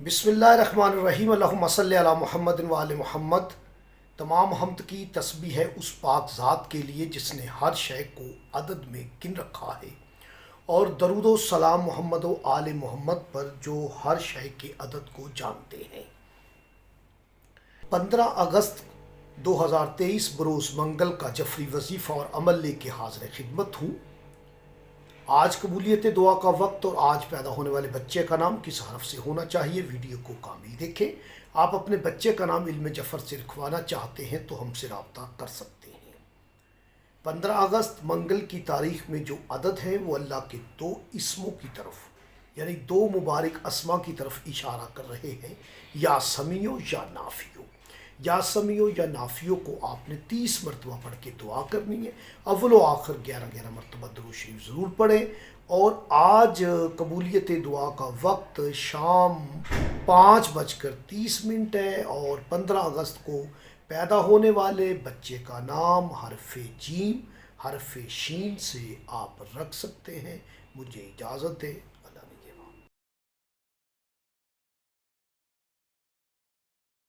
बिस्मिल्लाहिर्रहमानिर्रहीम। अल्लाहुम्मा सल्लि अला मुहम्मद व आले मुहम्मद। तमाम हमद की तस्बीह है उस पाक ज़ात के लिए जिसने हर शय को अदद में गिन रखा है, और दरूद व सलाम मोहम्मद व आले मोहम्मद पर जो हर शय के अदद को जानते हैं। 15 अगस्त 2023 बरोज़ मंगल का जफरी वजीफ़ा और अमल लेके हाज़िर खिदमत हूँ। आज कबूलियत दुआ का वक्त और आज पैदा होने वाले बच्चे का नाम किस हरफ से होना चाहिए, वीडियो को कामिल देखें। आप अपने बच्चे का नाम इल्म जफ़र से लिखवाना चाहते हैं तो हमसे रब्ता कर सकते हैं। 15 अगस्त मंगल की तारीख में जो अदद है वो अल्लाह के दो इसमों की तरफ यानी दो मुबारक अस्मा की तरफ इशारा कर रहे हैं, या समियो या नाफियो। या समियो या नाफियो को आपने 30 मरतबा पढ़ के दुआ करनी है। अव्वल व आखिर 11-11 मरतबा दुरूद शरीफ ज़रूर पढ़ें। और आज कबूलियत दुआ का वक्त शाम 5:30 है और 15 अगस्त को पैदा होने वाले बच्चे का नाम हरफ़े जीम हरफ़े शीन से आप रख सकते हैं। मुझे इजाज़त दें।